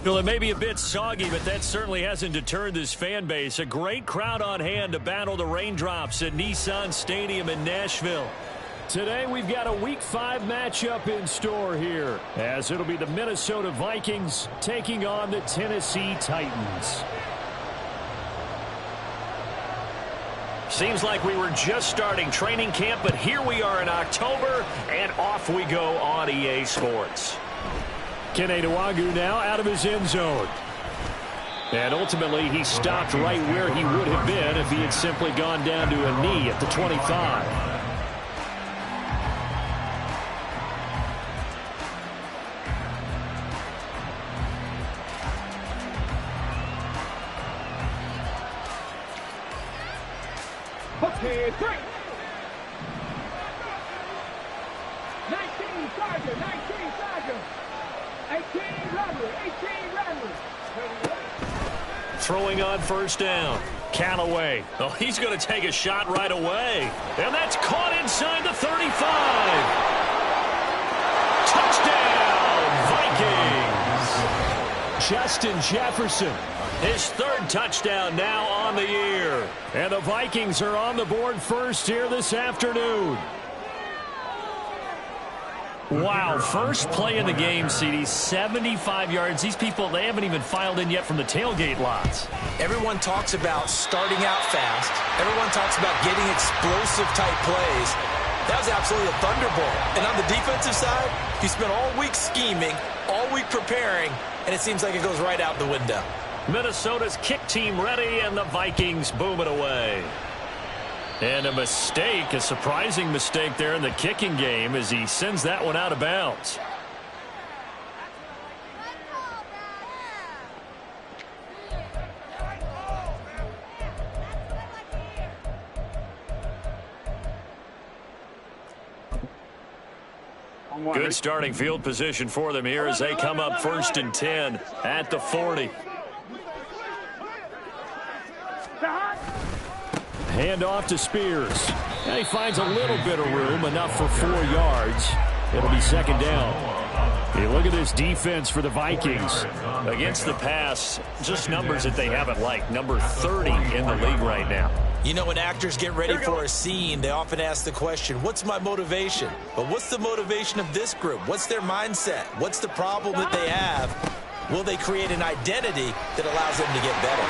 Well, it may be a bit soggy, but that certainly hasn't deterred this fan base. A great crowd on hand to battle the raindrops at Nissan Stadium in Nashville. Today, we've got a Week 5 matchup in store here, as it'll be the Minnesota Vikings taking on the Tennessee Titans. Seems like we were just starting training camp, but here we are in October, and off we go on EA Sports. Kene Nwangwu now out of his end zone. And ultimately, he stopped right where he would have been if he had simply gone down to a knee at the 25. Okay, 3. 19 Charger, 19 Charger. 18 Rattler, 18 Rattler. Throwing on first down. Callaway. Oh, he's going to take a shot right away. And that's caught inside the 35. Touchdown, Vikings. Justin Jefferson. His third touchdown now on the year. And the Vikings are on the board first here this afternoon. Wow, first play in the game, CD, 75 yards. These people, they haven't even filed in yet from the tailgate lots. Everyone talks about starting out fast. Everyone talks about getting explosive type plays. That was absolutely a thunderbolt. And on the defensive side, he spent all week scheming, all week preparing, and it seems like it goes right out the window. Minnesota's kick team ready, and the Vikings boom it away. And a mistake, a surprising mistake there in the kicking game as he sends that one out of bounds. Good starting field position for them here as they come up 1st and 10 at the 40. Hand off to Spears. And he finds a little bit of room, enough for 4 yards. It'll be 2nd down. Hey, look at this defense for the Vikings. Against the pass, just numbers that they haven't liked. Number 30 in the league right now. You know, when actors get ready for a scene, they often ask the question, what's my motivation? But what's the motivation of this group? What's their mindset? What's the problem that they have? Will they create an identity that allows them to get better?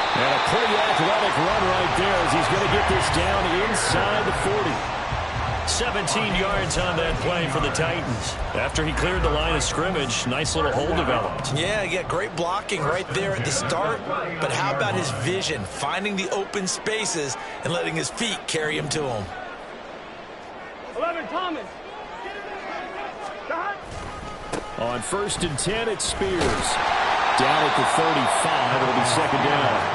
And a pretty athletic run right there as he's going to get this down inside the 40. 17 yards on that play for the Titans. After he cleared the line of scrimmage, nice little hole developed. Yeah, he got great blocking right there at the start. But how about his vision, finding the open spaces and letting his feet carry him to him? 11 Thomas. On 1st and 10, it's Spears. Down at the 35, it'll be 2nd down.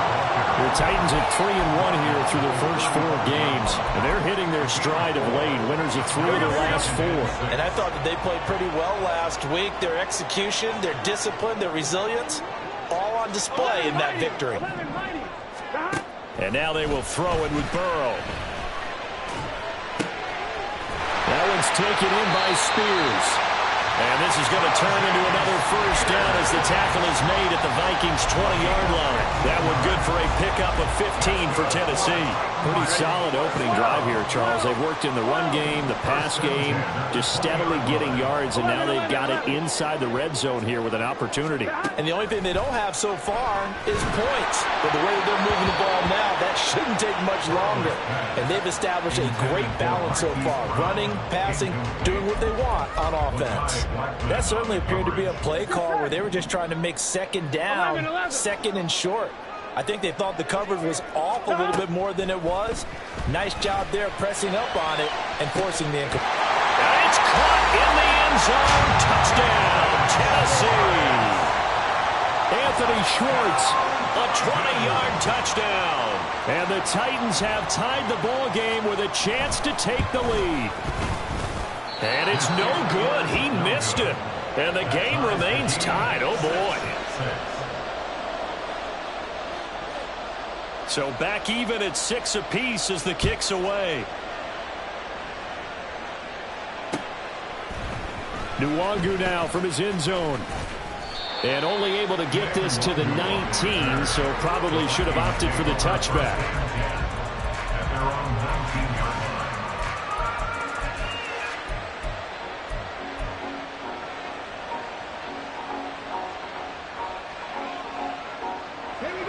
The Titans at 3-1 here through their first 4 games. And they're hitting their stride of late. Winners of 3 of their last 4. And I thought that they played pretty well last week. Their execution, their discipline, their resilience, all on display in that victory. And now they will throw it with Burrow. That one's taken in by Spears. And this is going to turn into another first down as the tackle is made at the Vikings' 20-yard line. That one good for a pickup of 15 for Tennessee. Pretty solid opening drive here, Charles. They've worked in the run game, the pass game, just steadily getting yards, and now they've got it inside the red zone here with an opportunity. And the only thing they don't have so far is points. But the way they're moving the ball now, that shouldn't take much longer. And they've established a great balance so far. Running, passing, doing what they want on offense. That certainly appeared to be a play call where they were just trying to make 2nd down, 2nd and short. I think they thought the coverage was off a little bit more than it was. Nice job there pressing up on it and forcing the incomplete. And it's caught in the end zone. Touchdown, Tennessee. Anthony Schwartz, a 20-yard touchdown. And the Titans have tied the ball game with a chance to take the lead. And it's no good. He missed it. And the game remains tied. Oh, boy. So back even at 6 apiece as the kick's away. Nwangu now from his end zone. And only able to get this to the 19, so probably should have opted for the touchback.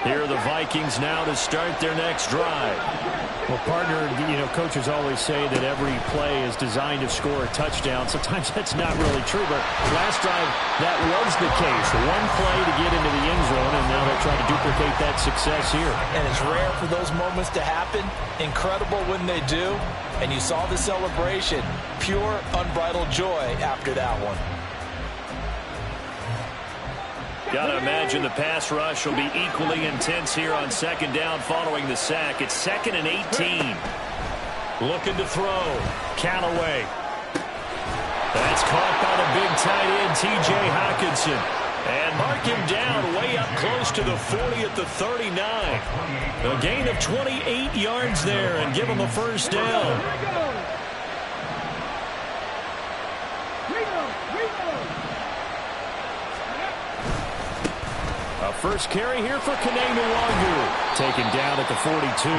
Here are the Vikings now to start their next drive. Well, partner, coaches always say that every play is designed to score a touchdown. Sometimes that's not really true, but last drive, that was the case. One play to get into the end zone, and now they'll try to duplicate that success here. And it's rare for those moments to happen. Incredible when they do. And you saw the celebration. Pure, unbridled joy after that one. Got to imagine the pass rush will be equally intense here on second down following the sack. It's 2nd and 18. Looking to throw. Callaway. That's caught by the big tight end, T.J. Hockenson. And mark him down way up close to the 40 at the 39. A gain of 28 yards there and give him a first down. First carry here for Kene Nwangu. Taken down at the 42.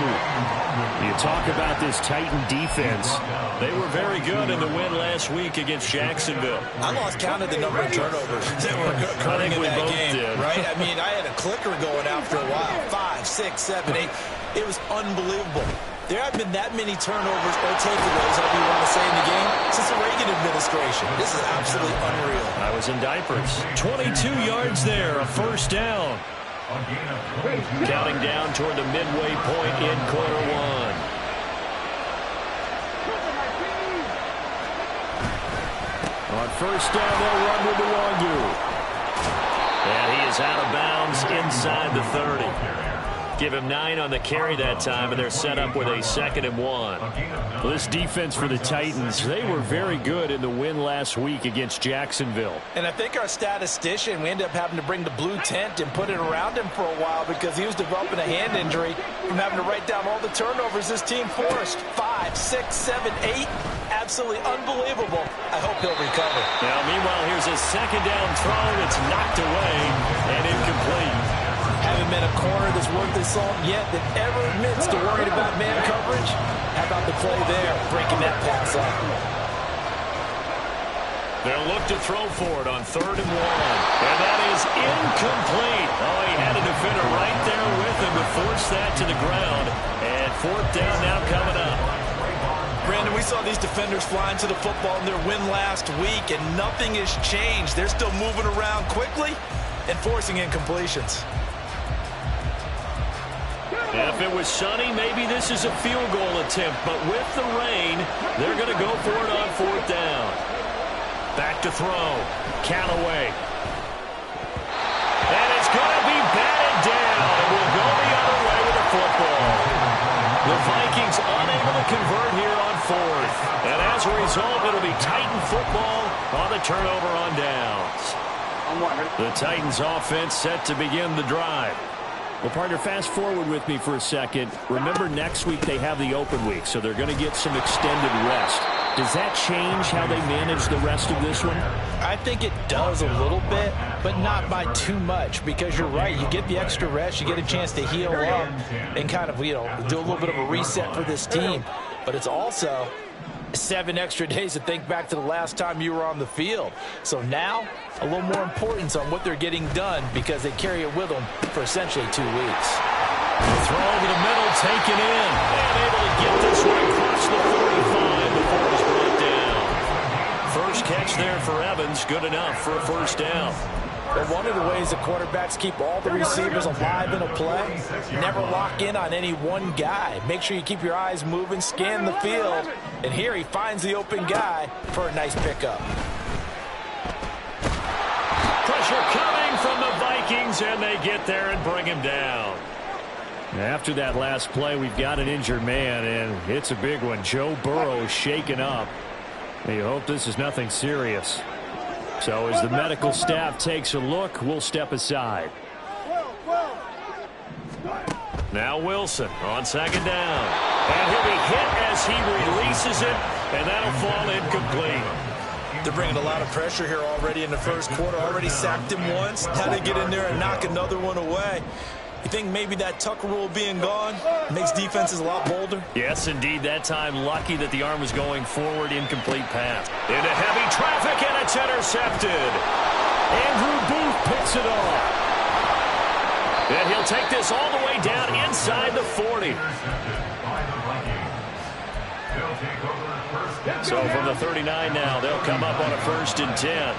You talk about this Titan defense. They were very good in the win last week against Jacksonville. I lost count of the number of turnovers that were occurring in that game. Right? I mean, I had a clicker going after a while. 5, 6, 7, 8. It was unbelievable. There haven't been that many turnovers or takeaways, however you want to say, in the game since the Reagan administration. This is absolutely unreal. I was in diapers. 22 yards there, a first down. Counting down toward the midway point in quarter one. On first down, they'll run with Nwangu. And he is out of bounds inside the 30. Give him 9 on the carry that time, and they're set up with a 2nd and 1. Well, this defense for the Titans, they were very good in the win last week against Jacksonville. And I think our statistician, we ended up having to bring the blue tent and put it around him for a while because he was developing a hand injury from having to write down all the turnovers this team forced. 5, 6, 7, 8. Absolutely unbelievable. I hope he'll recover. Now, meanwhile, here's a second down throw that's knocked away and incomplete. Haven't been a corner that's worth his salt yet that ever admits to worrying about man coverage. How about the play there, breaking that pass up? They'll look to throw for it on 3rd and 1. And that is incomplete. Oh, he had a defender right there with him to force that to the ground. And 4th down now coming up. Brandon, we saw these defenders flying to the football in their win last week, and nothing has changed. They're still moving around quickly and forcing incompletions. If it was sunny, maybe this is a field goal attempt. But with the rain, they're going to go for it on 4th down. Back to throw. Callaway. And it's going to be batted down. And we'll go the other way with the football. The Vikings unable to convert here on 4th. And as a result, it'll be Titan football on the turnover on downs. The Titans offense set to begin the drive. Well, partner, fast forward with me for a second. Remember, next week they have the open week, so they're going to get some extended rest. Does that change how they manage the rest of this one? I think it does a little bit, but not by too much, because you're right. You get the extra rest, you get a chance to heal up and kind of, do a little bit of a reset for this team. But it's also 7 extra days to think back to the last time you were on the field. So now, a little more importance on what they're getting done because they carry it with them for essentially 2 weeks. The throw over the middle, taken in, and able to get this one across the 45 before it's brought down. First catch there for Evans, good enough for a first down. But one of the ways the quarterbacks keep all the receivers alive in a play, never lock in on any one guy. Make sure you keep your eyes moving, scan the field, and here he finds the open guy for a nice pickup. Pressure coming from the Vikings, and they get there and bring him down. After that last play, we've got an injured man, and it's a big one. Joe Burrow shaken up. You hope this is nothing serious. So as the medical staff takes a look, we'll step aside. Now Wilson on second down. And he'll be hit as he releases it, and that'll fall incomplete. They're bringing a lot of pressure here already in the first quarter. Already sacked him once. Now they get in there and knock another one away. You think maybe that Tucker rule being gone makes defenses a lot bolder? Yes, indeed. That time, lucky that the arm was going forward. Incomplete pass. Into heavy traffic, and it's intercepted. Andrew Booth picks it off. And he'll take this all the way down inside the 40. So from the 39 now, they'll come up on a 1st and 10.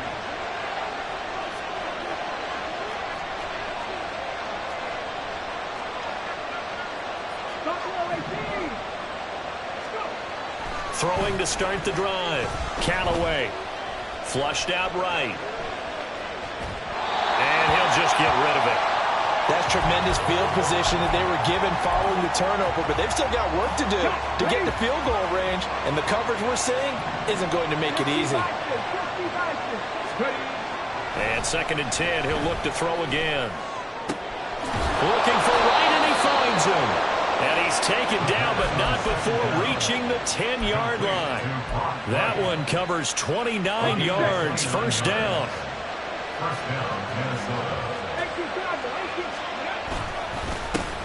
Throwing to start the drive. Callaway. Flushed out right. And he'll just get rid of it. That's tremendous field position that they were given following the turnover, but they've still got work to do to get to field goal range, and the coverage we're seeing isn't going to make it easy. And 2nd and 10, he'll look to throw again. Looking for right, and he finds him. And he's taken down, but not before reaching the 10-yard line. That one covers 29 yards. First down.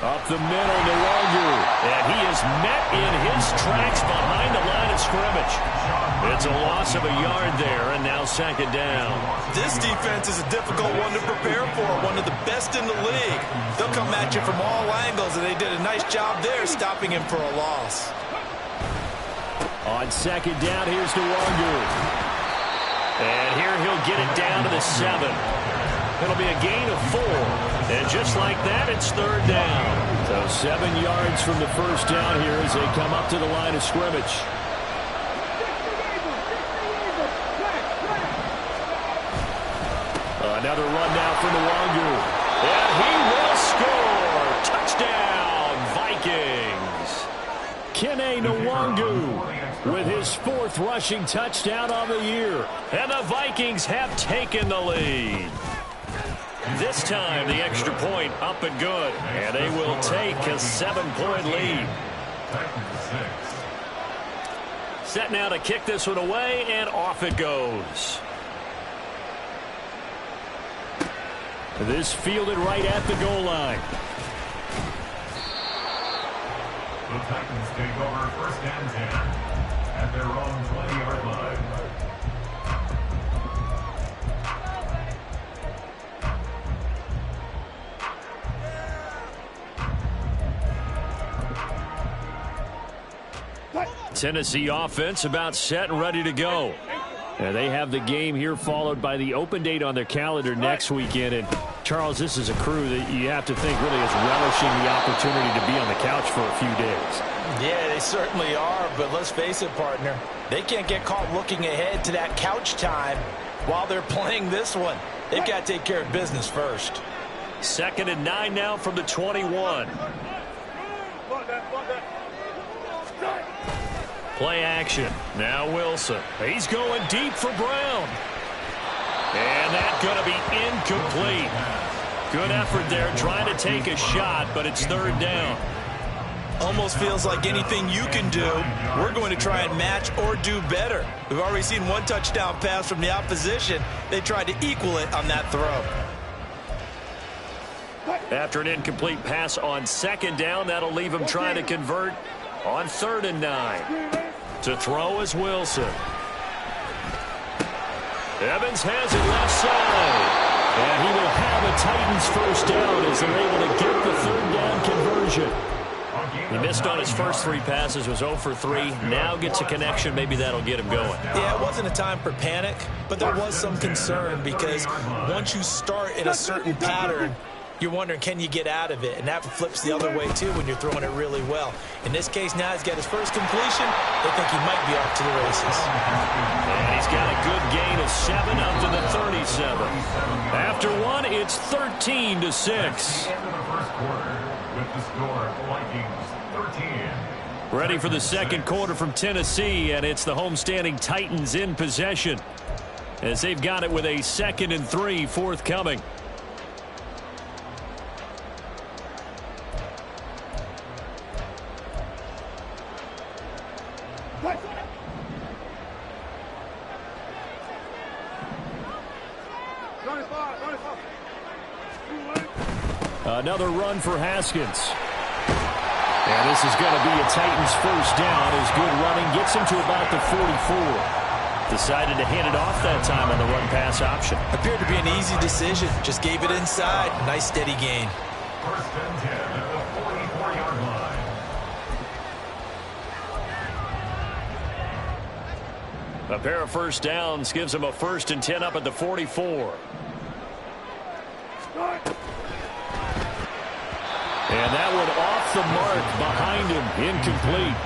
Up the middle, Nwangu. And he is met in his tracks behind the line of scrimmage. It's a loss of a yard there, and now 2nd down. This defense is a difficult one to prepare for, one of the best in the league. They'll come at you from all angles, and they did a nice job there stopping him for a loss. On 2nd down, here's Nwangu. And here he'll get it down to the 7. It'll be a gain of 4. And just like that, it's 3rd down. So 7 yards from the first down here as they come up to the line of scrimmage. Another run now for Nwangu. And he will score. Touchdown, Vikings. Kene Nwangu with his 4th rushing touchdown of the year. And the Vikings have taken the lead. This time, the extra point up and good. And they will take a 7-point lead. Set now to kick this one away, and off it goes. This fielded right at the goal line. The Titans take over 1st and 10 at their own 20-yard line. Tennessee offense about set and ready to go. And they have the game here followed by the open date on their calendar next weekend. And, Charles, this is a crew that you have to think really is relishing the opportunity to be on the couch for a few days. Yeah, they certainly are, but let's face it, partner. They can't get caught looking ahead to that couch time while they're playing this one. They've got to take care of business first. 2nd and 9 now from the 21. Play action. Now Wilson. He's going deep for Brown. And that's going to be incomplete. Good effort there trying to take a shot, but it's 3rd down. Almost feels like anything you can do, we're going to try and match or do better. We've already seen 1 touchdown pass from the opposition. They tried to equal it on that throw. After an incomplete pass on 2nd down, that'll leave him trying to convert on 3rd and 9. To throw is Wilson. Evans has it left side. And he will have a Titans 1st down as they're able to get the 3rd down conversion. He missed on his first 3 passes, was 0 for 3. Now gets a connection. Maybe that'll get him going. Yeah, it wasn't a time for panic, but there was some concern because once you start in a certain pattern, you're wondering, can you get out of it? And that flips the other way, too, when you're throwing it really well. In this case, now he's got his first completion. They think he might be off to the races. And he's got a good gain of 7 up to the 37. After 1, it's 13-6. End of the first quarter with the score, Vikings 13. Ready for the 2nd quarter from Tennessee, and it's the homestanding Titans in possession. as they've got it with a 2nd and 3 forthcoming. Another run for Haskins. And this is going to be a Titans first down as good running gets him to about the 44. Decided to hand it off that time on the run-pass option. Appeared to be an easy decision. Just gave it inside. Nice steady gain. First and 10 at the 44-yard line. A pair of first downs gives him a 1st and 10 up at the 44. And that one off the mark behind him, incomplete.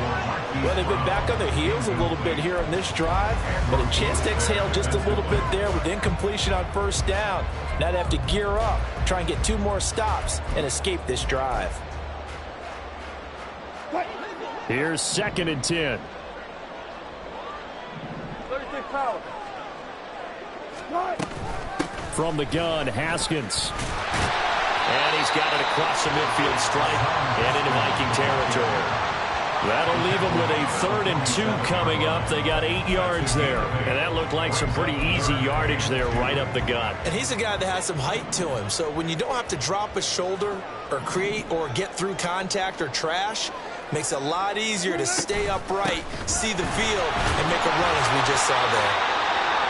Well, they've been back on their heels a little bit here on this drive, but a chance to exhale just a little bit there with incompletion on first down. Now they have to gear up, try and get 2 more stops, and escape this drive. Here's 2nd and 10. 36 power. From the gun, Haskins. And he's got it across the midfield stripe and into Viking territory. That'll leave them with a 3rd and 2 coming up. They got 8 yards there. And that looked like some pretty easy yardage there right up the gut. And he's a guy that has some height to him. So when you don't have to drop a shoulder or create or get through contact or trash, makes it a lot easier to stay upright, see the field, and make a run as we just saw there.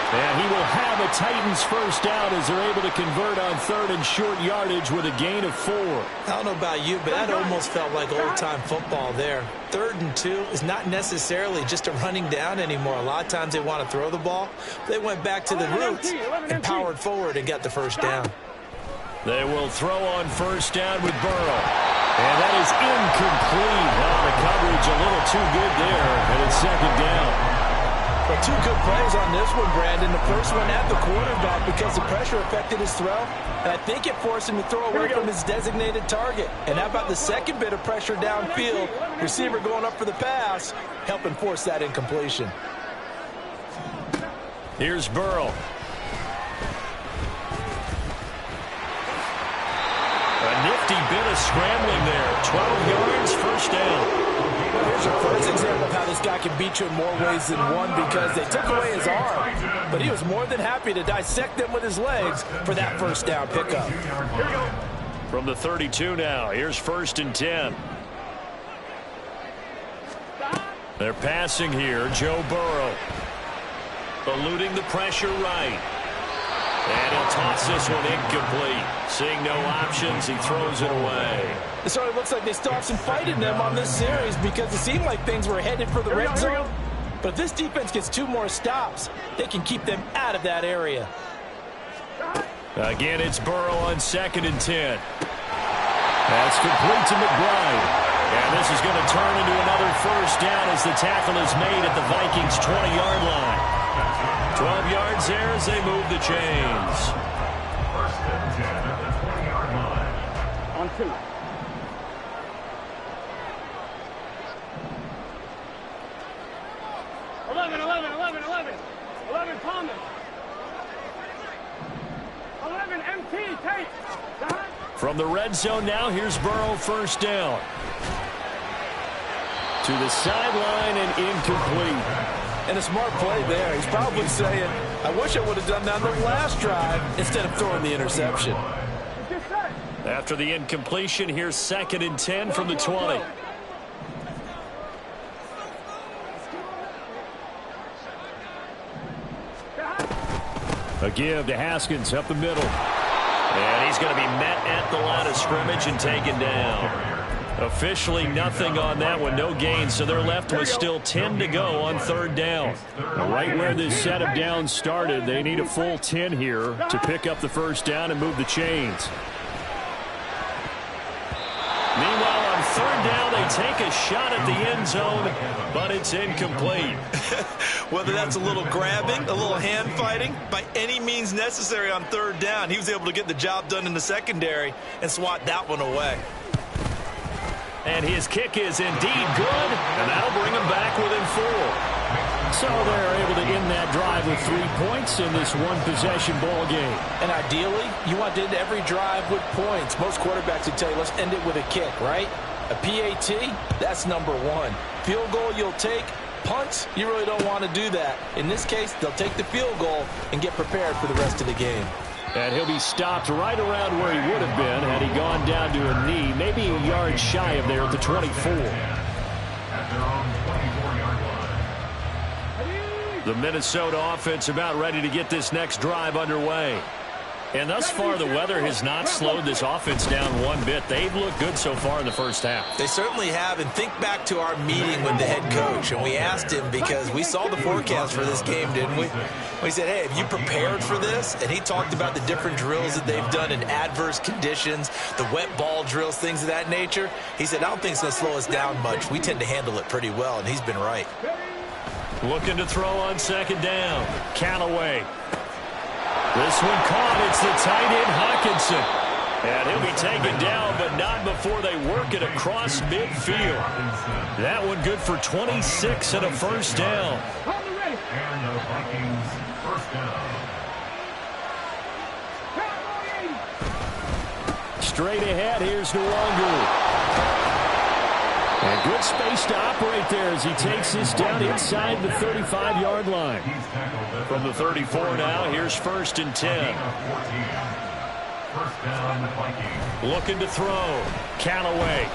And he will have a Titans first down as they're able to convert on 3rd and short yardage with a gain of 4. I don't know about you, but that almost felt like old-time football there. 3rd and 2 is not necessarily just a running down anymore. A lot of times they want to throw the ball. They went back to the roots and powered forward and got the first down. They will throw on first down with Burrow. And that is incomplete. Well, the coverage a little too good there, and it's 2nd down. Well, 2 good plays on this one, Brandon. The first one at the quarterback because the pressure affected his throw. And I think it forced him to throw away from his designated target. And how about the second bit of pressure downfield? Receiver going up for the pass, helping force that incompletion. Here's Burrow. A nifty bit of scrambling there. 12 yards, first down. Here's your first example of how this guy can beat you in more ways than one because they took away his arm. But he was more than happy to dissect them with his legs for that first down pickup. From the 32 now, here's 1st and 10. They're passing here, Joe Burrow. Eluding the pressure right. And he'll toss this one incomplete. Seeing no options, he throws it away. It sort of looks like they still have some fight in them on this series because it seemed like things were headed for the red zone. But if this defense gets 2 more stops, they can keep them out of that area. Again, it's Burrow on 2nd and 10. That's complete to McBride. And this is going to turn into another first down as the tackle is made at the Vikings' 20-yard line. 12 yards there as they move the chains. First and 10 at the 20-yard line. On 2. Thomas. 11 MT, Tate. From the red zone now, here's Burrow, first down. To the sideline and incomplete. And a smart play there. He's probably saying, I wish I would have done that on the last drive instead of throwing the interception. After the incompletion, here's 2nd and 10 from the 20. A give to Haskins up the middle. And he's going to be met at the line of scrimmage and taken down. Officially nothing on that one, no gain, so they're left with still 10 to go on 3rd down. Right where this set of downs started, they need a full 10 here to pick up the first down and move the chains. Meanwhile, on 3rd down, they take a shot at the end zone, but it's incomplete. Whether that's a little grabbing, a little hand fighting, by any means necessary on 3rd down, he was able to get the job done in the secondary and swat that one away. And his kick is indeed good, and that'll bring him back within 4. So they're able to end that drive with 3 points in this one-possession ball game. And ideally, you want to end every drive with points. Most quarterbacks would tell you, let's end it with a kick, right? A PAT, that's number one. Field goal you'll take. Punts, you really don't want to do that. In this case, they'll take the field goal and get prepared for the rest of the game. And he'll be stopped right around where he would have been had he gone down to a knee, maybe a yard shy of there at the 24. At their own 24-yard line. The Minnesota offense about ready to get this next drive underway. And thus far, the weather has not slowed this offense down one bit. They've looked good so far in the first half. They certainly have, and think back to our meeting with the head coach, and we asked him because we saw the forecast for this game, didn't we? We said, hey, have you prepared for this? And he talked about the different drills that they've done in adverse conditions, the wet ball drills, things of that nature. He said, I don't think it's going to slow us down much. We tend to handle it pretty well, and he's been right. Looking to throw on second down. Callaway. This one caught. It's the tight end, Hockenson. And he'll be taken down, but not before they work it across midfield. That one good for 26 and a first down. And the Vikings first down. Straight ahead, here's Nwangwu. And good space to operate there as he takes this down inside the 35-yard line. From the 34 now, here's 1st and 10. First down, the Vikings. Looking to throw. Callaway.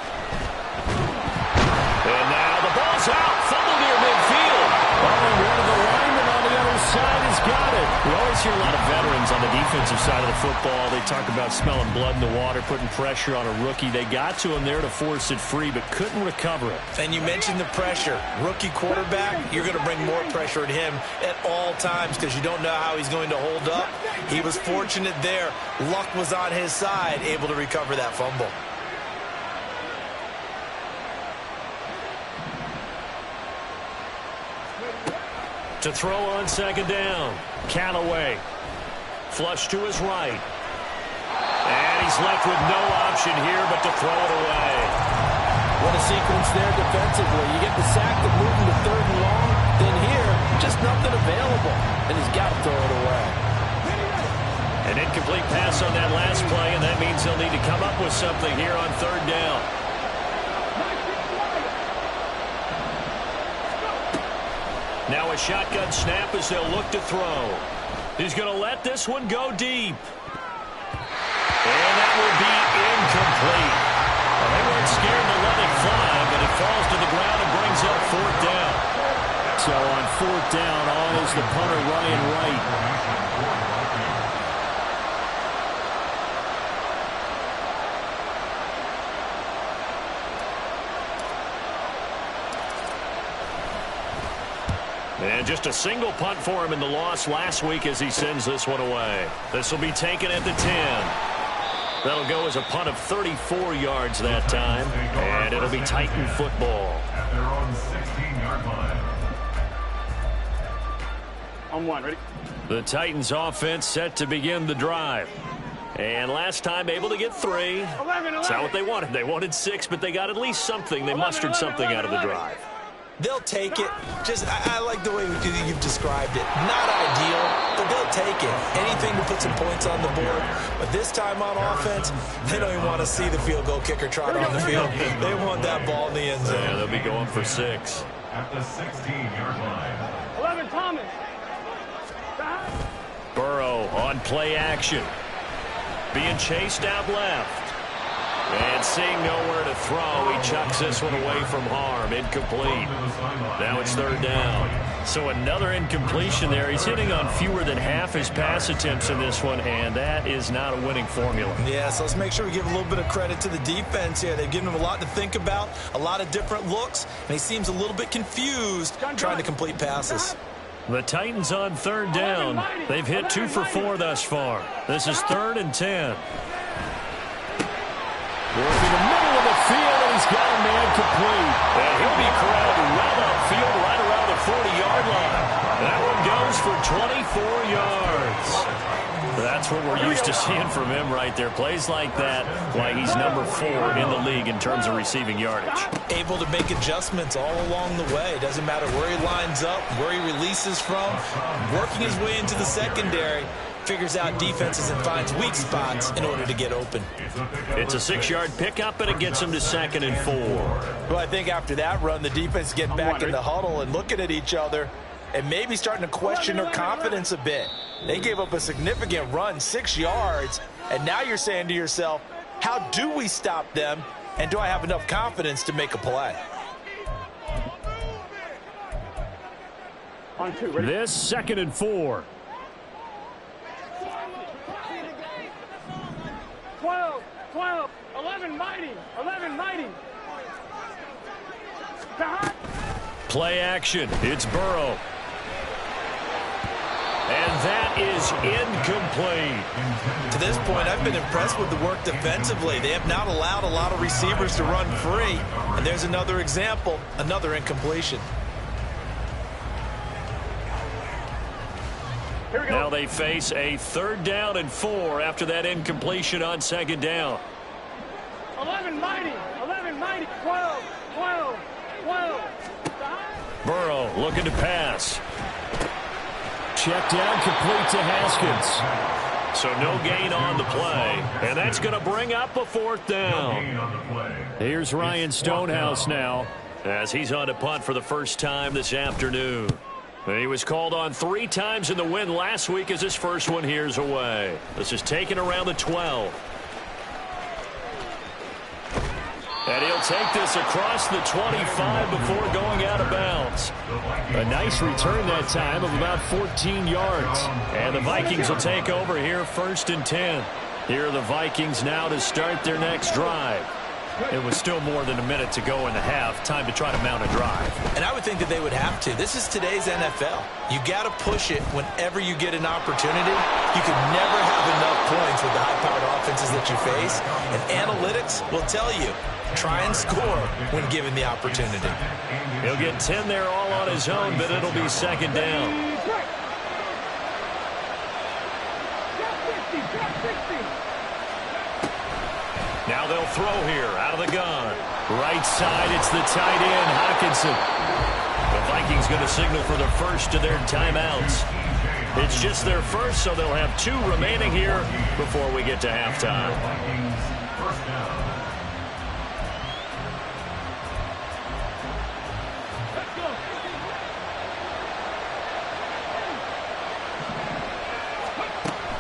And now the ball's out. Fumble near midfield. Oh, and one of the linemen on the other side has got it. We always hear a lot of veterans on the defensive side of the football. They talk about smelling blood in the water, putting pressure on a rookie. They got to him there to force it free, but couldn't recover it. And you mentioned the pressure. Rookie quarterback, you're going to bring more pressure at him at all times because you don't know how he's going to hold up. He was fortunate there. Luck was on his side, able to recover that fumble. To throw on second down. Callaway. Flush to his right. And he's left with no option here but to throw it away. What a sequence there defensively. You get the sack to move him to 3rd and long. Then here, just nothing available. And he's got to throw it away. An incomplete pass on that last play, and that means they'll need to come up with something here on 3rd down. Now a shotgun snap as they'll look to throw. He's going to let this one go deep. And that will be incomplete. Well, they weren't scared to let it fly, but it falls to the ground and brings up 4th down. So on 4th down, on is the punter, Ryan Wright. And just a single punt for him in the loss last week as he sends this one away. This will be taken at the 10. That'll go as a punt of 34 yards that time. And it'll be Titan football. At their own 16-yard line. On one, ready? The Titans offense set to begin the drive. And last time able to get 3. That's not what they wanted. They wanted 6, but they got at least something. They mustered something out of the drive. They'll take it. I like the way you've described it. Not ideal, but they'll take it. Anything to put some points on the board. But this time on offense, they don't even want to see the field goal kicker trot on the field. They want that ball in the end zone. Yeah, they'll be going for 6. At the 16-yard line. 11, Thomas. Burrow on play action. Being chased out left. And seeing nowhere to throw, he chucks this one away from harm. Incomplete. Now it's 3rd down. So another incompletion there. He's hitting on fewer than half his pass attempts in this one, and that is not a winning formula. Yeah, so let's make sure we give a little bit of credit to the defense here. They've given him a lot to think about, a lot of different looks, and he seems a little bit confused trying to complete passes. The Titans on 3rd down. They've hit 2 for 4 thus far. This is 3rd and 10. Working the middle of the field, and he's got a man complete. And he'll be corralled right upfield, right around the 40-yard line. That one goes for 24 yards. That's what we're used to seeing from him right there. Plays like that, why he's number 4 in the league in terms of receiving yardage. Able to make adjustments all along the way. Doesn't matter where he lines up, where he releases from. Working his way into the secondary. Figures out defenses and finds weak spots in order to get open. It's a 6-yard pickup, and it gets him to 2nd and 4. Well, I think after that run, the defense get back in the huddle and looking at each other and maybe starting to question their confidence a bit. They gave up a significant run, 6 yards, and now you're saying to yourself, how do we stop them, and do I have enough confidence to make a play? This 2nd and 4. 12, 11 mighty. Play action. It's Burrow. And that is incomplete. To this point, I've been impressed with the work defensively. They have not allowed a lot of receivers to run free. And there's another example, another incompletion. Now they face a 3rd down and 4 after that incompletion on 2nd down. 11 mighty, 12. Burrow looking to pass. Check down, complete to Haskins. So no gain on the play, and that's going to bring up a 4th down. Here's Ryan Stonehouse now, as he's on to punt for the first time this afternoon. He was called on 3 times in the win last week as his first one here's away. This is taken around the 12. And he'll take this across the 25 before going out of bounds. A nice return that time of about 14 yards. And the Vikings will take over here 1st and 10. Here are the Vikings now to start their next drive. It was still more than a minute to go in the half. Time to try to mount a drive. And I would think that they would have to. This is today's NFL. You got to push it whenever you get an opportunity. You can never have enough points with the high-powered offenses that you face. And analytics will tell you, try and score when given the opportunity. He'll get 10 there all on his own, but it'll be 2nd down. Now they'll throw here out of the gun. Right side, it's the tight end, Hockenson. The Vikings going to signal for the first of their timeouts. It's just their first, so they'll have 2 remaining here before we get to halftime.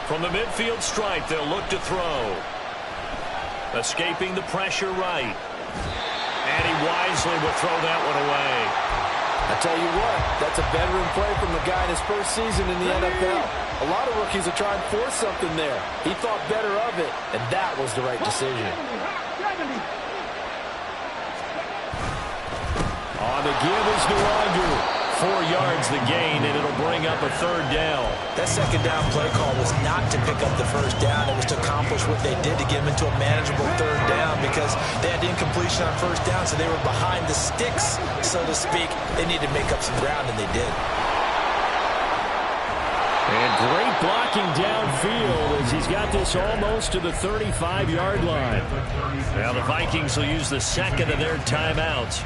From the midfield stripe, they'll look to throw. Escaping the pressure right. And he wisely will throw that one away. I tell you what, that's a veteran play from the guy in his first season in the NFL. A lot of rookies are trying to force something there. He thought better of it, and that was the right decision. On the give is Nwangu. 4 yards the gain, and it'll bring up a 3rd down. That 2nd down play call was not to pick up the 1st down. It was to accomplish what they did to get them into a manageable 3rd down because they had incompletion on 1st down, so they were behind the sticks, so to speak. They needed to make up some ground, and they did. And great blocking downfield as he's got this almost to the 35-yard line. Now the Vikings will use the 2nd of their timeouts,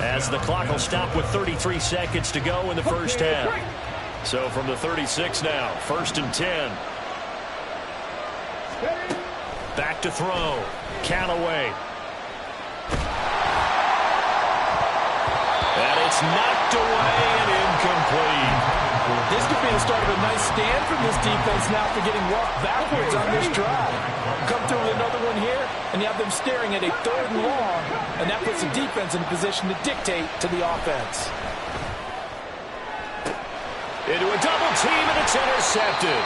as the clock will stop with 33 seconds to go in the first half. So from the 36 now, 1st and 10. Back to throw. Callaway. And it's knocked away and incomplete. This could be the start of a nice stand from this defense now for getting walked backwards on this drive. Come through with another one here, and you have them staring at a 3rd and long, and that puts the defense in a position to dictate to the offense. Into a double team, and it's intercepted.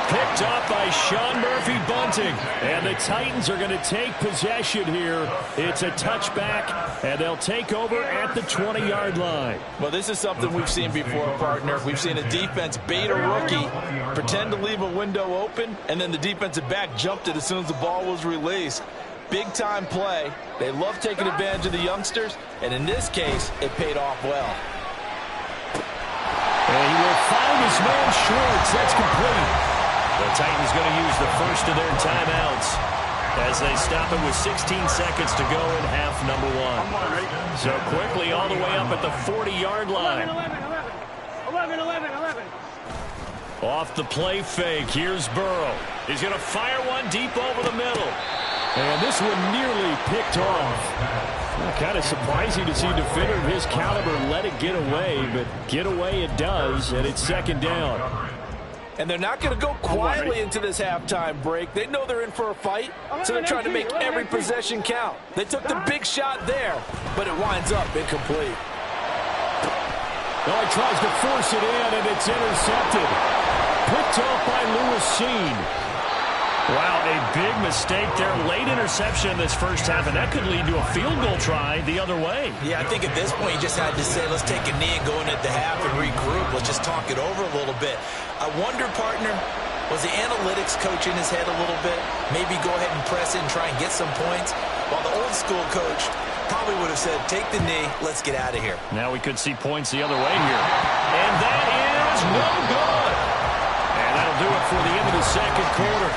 Picked up by Sean Murphy-Bunting. And the Titans are going to take possession here. It's a touchback, and they'll take over at the 20-yard line. Well, this is something we've seen before, partner. We've seen a defense bait a rookie, pretend to leave a window open, and then the defensive back jumped it as soon as the ball was released. Big-time play. They love taking advantage of the youngsters, and in this case, it paid off well. And he will find his man Schwartz. That's complete. The Titans going to use the first of their timeouts as they stop it with 16 seconds to go in half number one. So quickly all the way up at the 40-yard line. 11. Off the play fake, here's Burrow. He's going to fire one deep over the middle. And this one nearly picked off. Kind of surprising to see a defender of his caliber let it get away, but get away it does, and it's second down. And they're not going to go quietly into this halftime break. They know they're in for a fight, so they're trying to make every possession count. They took the big shot there, but it winds up incomplete. Oh, he tries to force it in, and it's intercepted. Picked off by Lewis Cine. Wow, a big mistake there. Late interception in this first half, and that could lead to a field goal try the other way. Yeah, I think at this point you just had to say, let's take a knee and go in at the half and regroup. Let's just talk it over a little bit. I wonder, partner, was the analytics coach in his head a little bit? Maybe go ahead and press it and try and get some points? While the old school coach probably would have said, take the knee, let's get out of here. Now we could see points the other way here. And that is no good. And that'll do it for the end of the second quarter.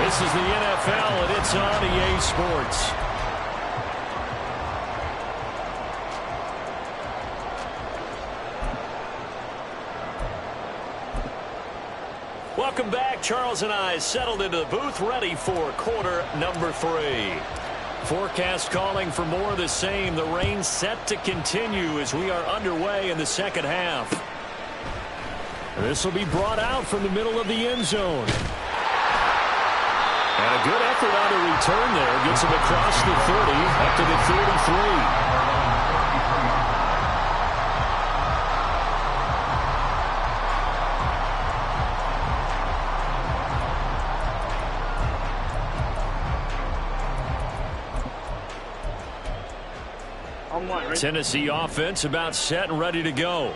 This is the NFL, and it's on EA Sports. Welcome back. Charles and I settled into the booth, ready for quarter number 3. Forecast calling for more of the same. The rain set to continue as we are underway in the second half. This will be brought out from the middle of the end zone. And a good effort on the return there. Gets him across the 30, up to the 33. Tennessee offense about set and ready to go.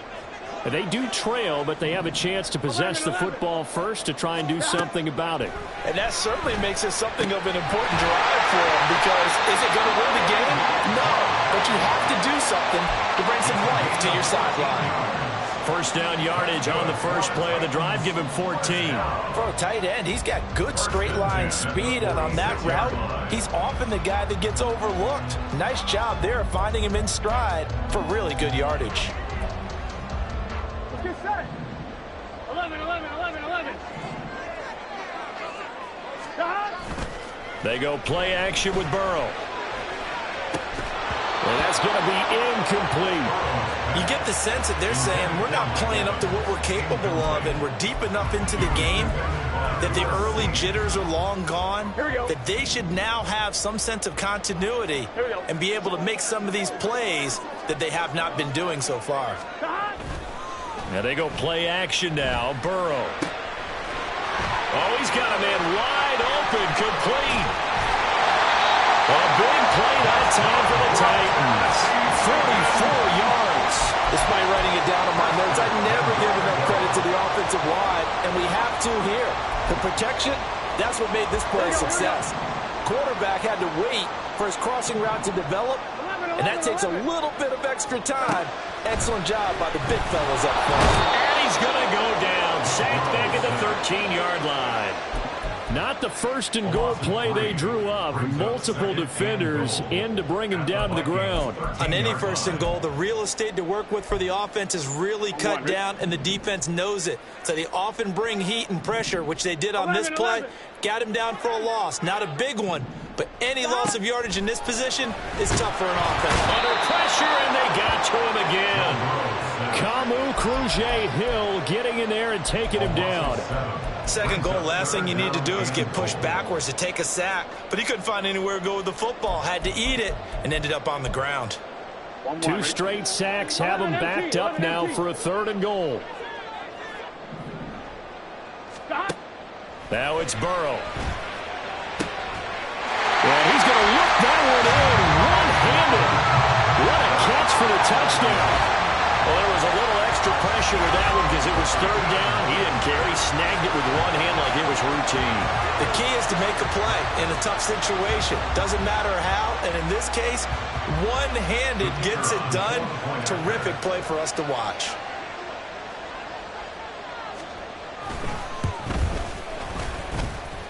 They do trail, but they have a chance to possess the football first to try and do something about it. And that certainly makes it something of an important drive for them, because is it going to win the game? No, but you have to do something to bring some life to your sideline. First down yardage on the first play of the drive. Give him 14. For a tight end, he's got good straight line speed, and on that route, he's often the guy that gets overlooked. Nice job there of finding him in stride for really good yardage. Get set. 11. They go play action with Burrow. And that's going to be incomplete. You get the sense that they're saying we're not playing up to what we're capable of, and we're deep enough into the game that the early jitters are long gone, that they should now have some sense of continuity and be able to make some of these plays that they have not been doing so far. Now they go play action now. Burrow. Oh, he's got a man wide open, complete. A big play that time for the Titans. 44 yards. Despite writing it down on my notes, I never give enough credit to the offensive line, and we have to here. The protection, that's what made this play a success. Quarterback had to wait for his crossing route to develop, and that takes a little bit of extra time. Excellent job by the big fellas up front. And he's going to go down. Sacked back at the 13-yard line. Not the first and goal play they drew up. Multiple defenders in to bring him down to the ground. On any first and goal, the real estate to work with for the offense is really cut down, and the defense knows it. So they often bring heat and pressure, which they did on this play. Got him down for a loss. Not a big one, but any loss of yardage in this position is tough for an offense. Under pressure, and they got to him again. Kamu Grugier-Hill getting in there and taking him down. Second goal, last thing you need to do is get pushed backwards to take a sack. But he couldn't find anywhere to go with the football. Had to eat it and ended up on the ground. 2 straight sacks have him backed up now for a 3rd and goal. Now it's Burrow. And he's going to whip that one in one-handed. What a catch for the touchdown. Well, there was a little extra pressure with that one because it was 3rd down. He didn't care. He snagged it with one hand like it was routine. The key is to make a play in a tough situation. Doesn't matter how, and in this case, one-handed gets it done. Terrific play for us to watch.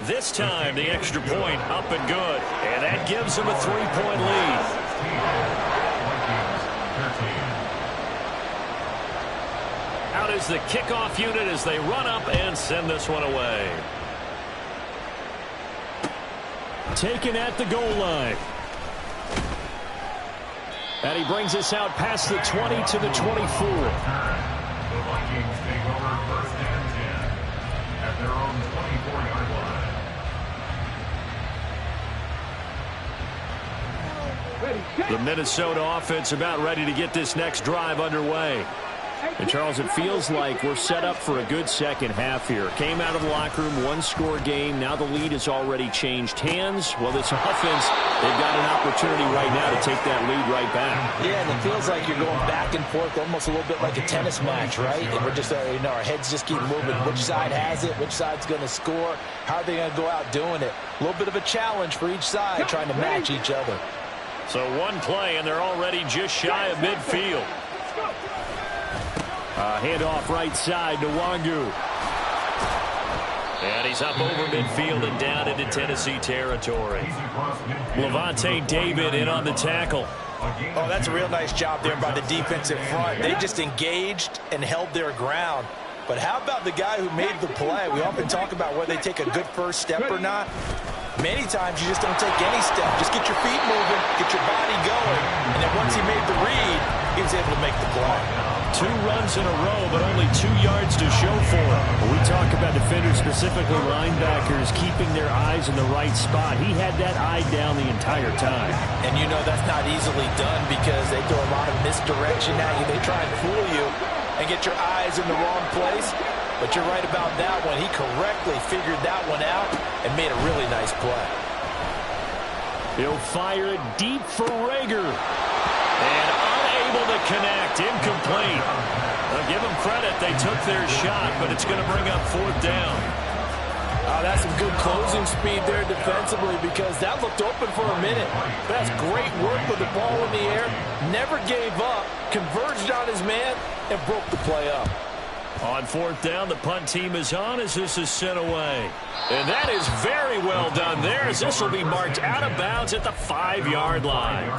This time, the extra point up and good. And that gives them a 3-point lead. Out is the kickoff unit as they run up and send this one away. Taken at the goal line. And he brings us out past the 20 to the 24. The Vikings take over first and 10 at their own 24-yard line. The Minnesota offense about ready to get this next drive underway. And, Charles, it feels like we're set up for a good second half here. Came out of the locker room, one-score game. Now the lead has already changed hands. Well, this offense, they've got an opportunity right now to take that lead right back. Yeah, and it feels like you're going back and forth almost a little bit like a tennis match, right? And we're just, our heads just keep moving. Which side has it? Which side's going to score? How are they going to go out doing it? A little bit of a challenge for each side trying to match each other. So one play, and they're already just shy of midfield. Handoff right side to Wangu. And he's up over midfield and down into Tennessee territory. Levante David in on the tackle. Oh, that's a real nice job there by the defensive front. They just engaged and held their ground. But how about the guy who made the play? We often talk about whether they take a good first step or not. Many times you just don't take any step. Just get your feet moving, get your body going. And then once he made the read, he was able to make the play. 2 runs in a row, but only 2 yards to show for it. We talk about defenders, specifically linebackers, keeping their eyes in the right spot. He had that eye down the entire time. And you know that's not easily done because they throw a lot of misdirection at you. They try and fool you and get your eyes in the wrong place. But you're right about that one. He correctly figured that one out and made a really nice play. He'll fire it deep for Rager. And unable to connect. Incomplete. I'll give them credit. They took their shot, but it's going to bring up 4th down. That's some good closing speed there defensively because that looked open for a minute. That's great work with the ball in the air. Never gave up. Converged on his man and broke the play up. On 4th down, the punt team is on as this is sent away. And that is very well done there as this will be marked out of bounds at the 5-yard line.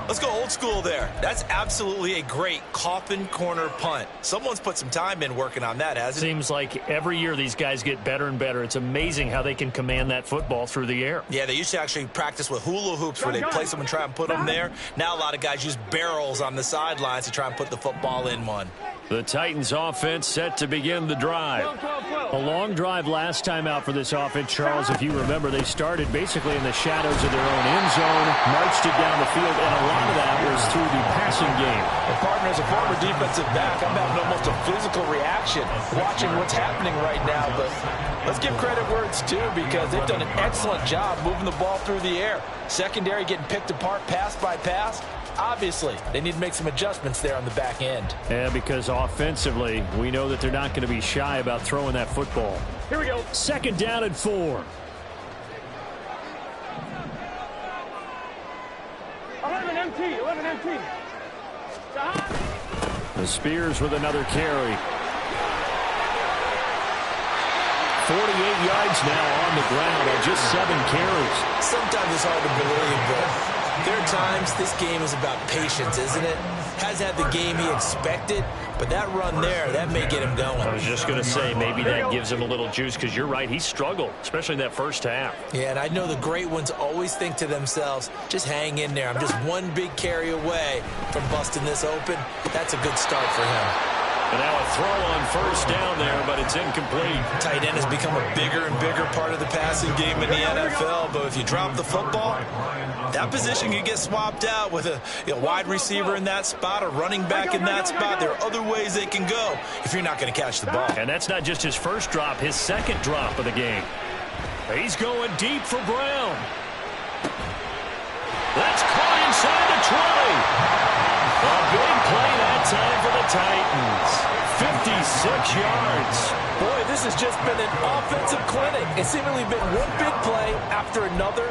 Let's go old school there. That's absolutely a great coffin corner punt. Someone's put some time in working on that, hasn't it? Seems like every year these guys get better and better. It's amazing how they can command that football through the air. Yeah, they used to actually practice with hula hoops where they place them and try and put them there. Now a lot of guys use barrels on the sidelines to try and put the football in one. The Titans offense set to begin the drive. A long drive last time out for this offense, Charles. If you remember, they started basically in the shadows of their own end zone, marched it down the field, and a lot of that was through the passing game. And partner, as a former defensive back, I'm having almost a physical reaction watching what's happening right now. But let's give credit where it's due because they've done an excellent job moving the ball through the air. Secondary getting picked apart pass by pass. Obviously, they need to make some adjustments there on the back end. Yeah, because offensively, we know that they're not going to be shy about throwing that football. Here we go. 2nd down and 4. 11 MT. The Spears with another carry. 48 yards now on the ground on just 7 carries. Sometimes it's hard to believe, but there are times this game is about patience, isn't it? Hasn't had the game he expected, but that run there, that may get him going. I was just going to say, maybe that gives him a little juice because you're right, he struggled, especially in that first half. Yeah, and I know the great ones always think to themselves, just hang in there. I'm just one big carry away from busting this open. That's a good start for him. And now a throw on 1st down there, but it's incomplete. Tight end has become a bigger and bigger part of the passing game in the NFL, but if you drop the football, that position can get swapped out with a wide receiver in that spot, a running back in that spot. There are other ways they can go if you're not going to catch the ball. And that's not just his first drop, his 2nd drop of the game. He's going deep for Brown. That's caught inside the 20. A big play that time for the Titans. 56 yards. Boy, this has just been an offensive clinic. It's seemingly been one big play after another,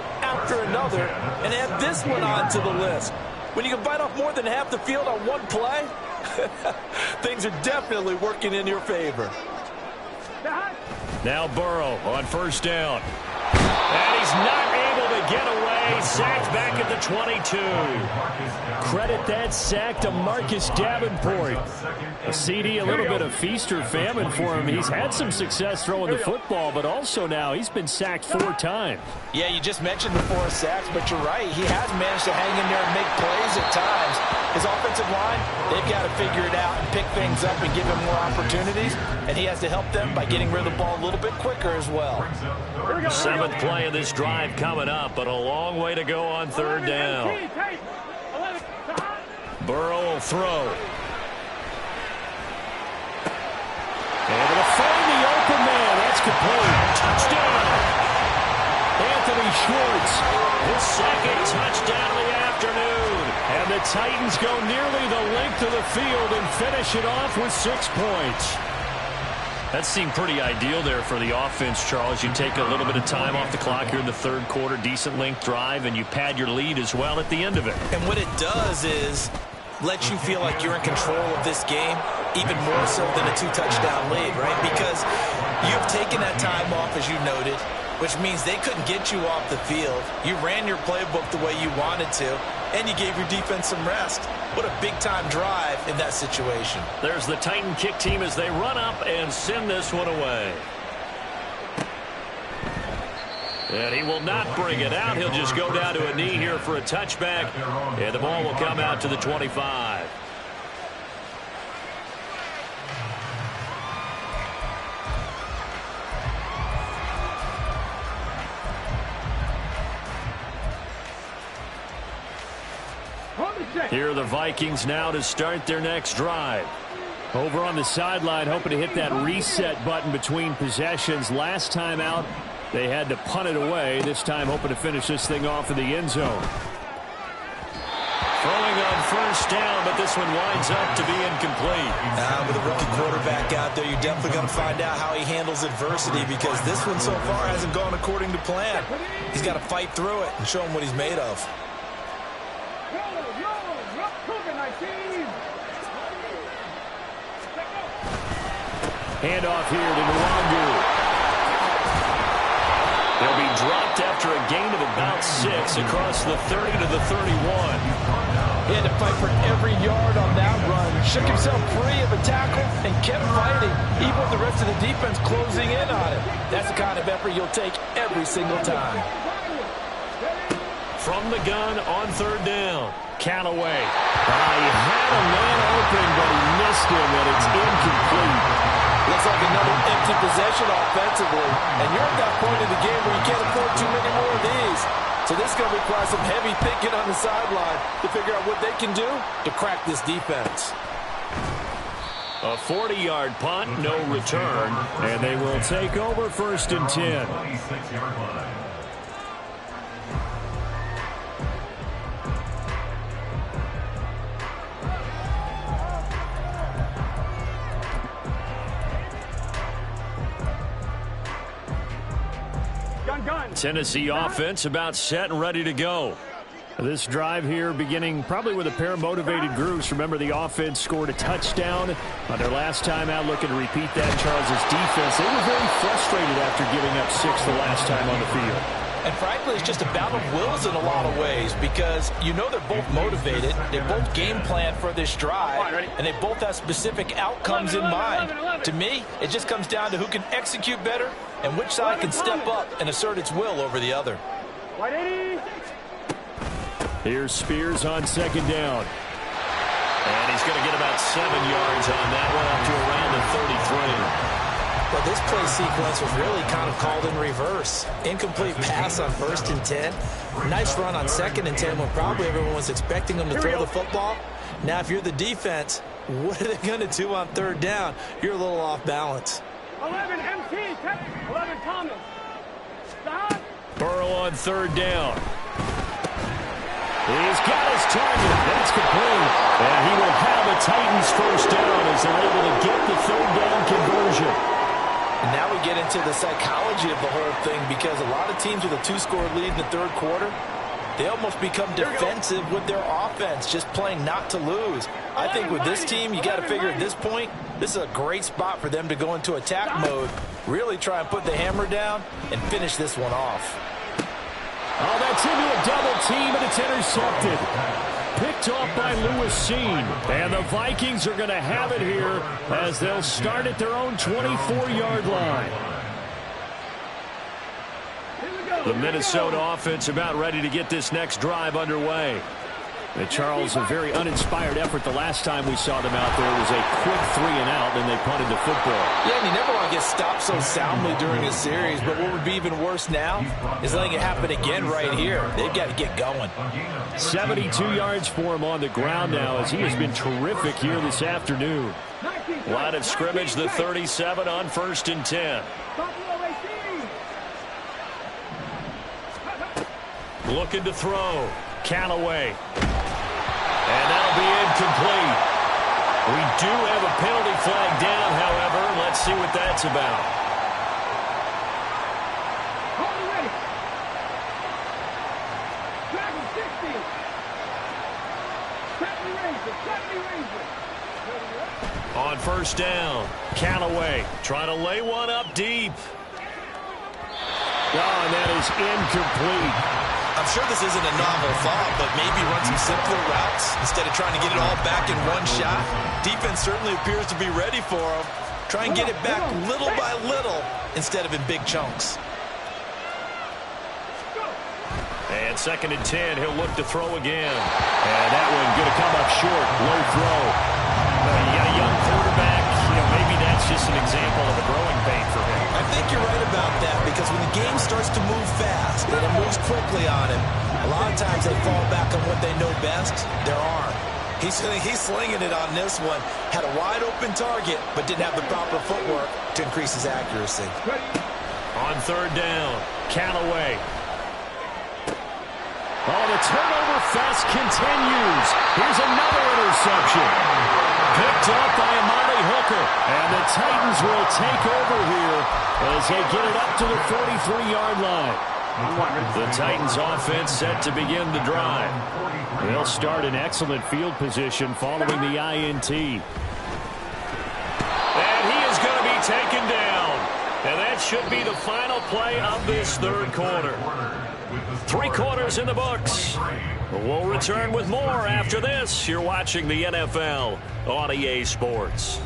and add this one on to the list. When you can bite off more than half the field on one play, things are definitely working in your favor. Now Burrow on 1st down. And he's not able to get away. Sacked back at the 22. Credit that sack to Marcus Davenport. A CD, a little bit of feast or famine for him. He's had some success throwing the football, but also now he's been sacked 4 times. Yeah, you just mentioned the 4 sacks, but you're right. He has managed to hang in there and make plays at times. His offensive line, they've got to figure it out and pick things up and give him more opportunities, and he has to help them by getting rid of the ball a little bit quicker as well. 7th play of this drive coming up, but a long way to go on 3rd down. Burrow will throw. Able to find the open man. That's complete. Touchdown. Anthony Schwartz. His 2nd touchdown of the afternoon. And the Titans go nearly the length of the field and finish it off with 6 points. That seemed pretty ideal there for the offense, Charles. You take a little bit of time off the clock here in the 3rd quarter, decent length drive, and you pad your lead as well at the end of it. And what it does is let you feel like you're in control of this game, even more so than a 2-touchdown lead, right? Because you've taken that time off, as you noted, which means they couldn't get you off the field. You ran your playbook the way you wanted to, and you gave your defense some rest. What a big-time drive in that situation. There's the Titan kick team as they run up and send this one away. And he will not bring it out. He'll just go down to a knee here for a touchback, and the ball will come out to the 25. Here are the Vikings now to start their next drive. Over on the sideline, hoping to hit that reset button between possessions. Last time out, they had to punt it away. This time, hoping to finish this thing off in the end zone. Throwing on 1st down, but this one winds up to be incomplete. With a rookie quarterback out there, you're definitely going to find out how he handles adversity, because this one so far hasn't gone according to plan. He's got to fight through it and show him what he's made of. Handoff here to Nwangu. They'll be dropped after a gain of about 6 across the 30 to the 31. He had to fight for every yard on that run. Shook himself free of a tackle and kept fighting, even with the rest of the defense closing in on him. That's the kind of effort you'll take every single time. From the gun on 3rd down. Callaway. He had a man open, but he missed him, and it's incomplete. Looks like another empty possession offensively. And you're at that point in the game where you can't afford too many more of these. So this is going to require some heavy thinking on the sideline to figure out what they can do to crack this defense. A 40-yard punt, no return. And they will take over 1st and 10. 26-yard line. Tennessee offense about set and ready to go. This drive here beginning probably with a pair of motivated groups. Remember, the offense scored a touchdown on their last time out. Looking to repeat that. Charles' defense, they were very frustrated after giving up 6 the last time on the field. And frankly, it's just a battle of wills in a lot of ways, because you know they're both motivated, they both game plan for this drive, and they both have specific outcomes in mind. To me, it just comes down to who can execute better and which side can step up and assert its will over the other. Here's Spears on 2nd down. And he's going to get about 7 yards on that one, up to around the 33. Well, this play sequence was really kind of called in reverse. Incomplete pass on 1st and 10. Nice run on 2nd and 10 when probably everyone was expecting them to throw the football. Now, if you're the defense, what are they going to do on 3rd down? You're a little off balance. 11 MT, 11 Thomas. Burrow on 3rd down. He's got his target. That's complete. And he will have a Titans 1st down as they're able to get the 3rd down conversion. And now we get into the psychology of the whole thing, because a lot of teams with a 2-score lead in the 3rd quarter, They almost become defensive with their offense, just playing not to lose. I think with this team, you got to figure at this point, this is a great spot for them to go into attack mode, really try and put the hammer down and finish this one off. Oh, that's into a double team, and it's intercepted. Picked off by Lewis Cine. And the Vikings are going to have it here as they'll start at their own 24-yard line. The Minnesota offense about ready to get this next drive underway. And Charles, a very uninspired effort the last time we saw them out there. It was a quick 3-and-out, and they punted the football. Yeah, and you never want to get stopped so soundly during a series, but what would be even worse now is letting it happen again right here. They've got to get going. 72 yards for him on the ground now as he has been terrific here this afternoon. Line of scrimmage, the 37 on 1st and 10. Looking to throw. Callaway. And that'll be incomplete. We do have a penalty flag down, however. Let's see what that's about. On 1st down, Callaway trying to lay one up deep. Oh, and that is incomplete. I'm sure this isn't a novel thought, but maybe run some simpler routes instead of trying to get it all back in one shot. Defense certainly appears to be ready for him. Try and get it back little by little instead of in big chunks. And 2nd and 10, he'll look to throw again. And that one going to come up short. Low throw. You got a young quarterback. Maybe that's just an example of a growing pain for him. I think you're right about that, because when the game starts to move fast and it moves quickly on him, a lot of times they fall back on what they know best, their arm. He's slinging it on this one. Had a wide open target, but didn't have the proper footwork to increase his accuracy. On 3rd down, Callaway. Oh, the turnover fest continues. Here's another interception. Picked up by Amari Hooker. And the Titans will take over here as they get it up to the 43-yard line. The Titans offense set to begin the drive. They'll start in excellent field position following the INT. And he is going to be taken down. And that should be the final play of this 3rd quarter. 3 quarters in the books. We'll return with more after this. You're watching the NFL on EA Sports.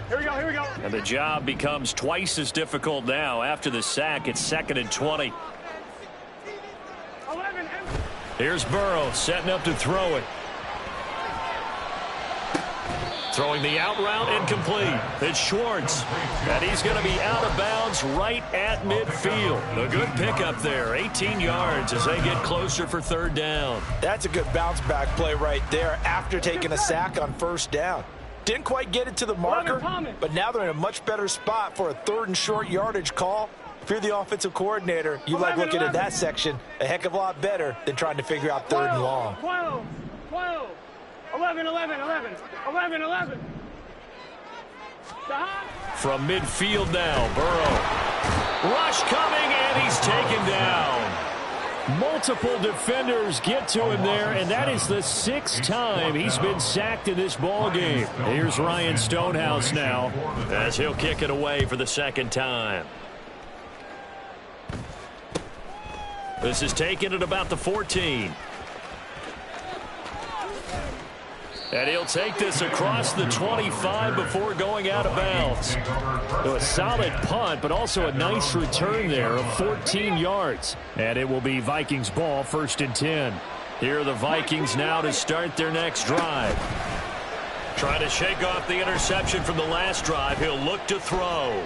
Here we go. And the job becomes twice as difficult now. After the sack, it's 2nd and 20. 11. Here's Burrow setting up to throw it. Throwing the out route, incomplete. It's Schwartz. And he's going to be out of bounds right at midfield. A good pickup there. 18 yards as they get closer for 3rd down. That's a good bounce back play right there after taking a sack on 1st down. Didn't quite get it to the marker, but now they're in a much better spot for a 3rd and short yardage call. If you're the offensive coordinator, you like looking at that section a heck of a lot better than trying to figure out 3rd and long. 12. 11. From midfield now, Burrow. Rush coming, and he's taken down. Multiple defenders get to him there, and that is the 6th time he's been sacked in this ball game. Here's Ryan Stonehouse now as he'll kick it away for the 2nd time. This is taken at about the 14. And he'll take this across the 25 before going out of bounds. So a solid punt, but also a nice return there of 14 yards. And it will be Vikings ball, 1st and 10. Here are the Vikings now to start their next drive. Trying to shake off the interception from the last drive. He'll look to throw.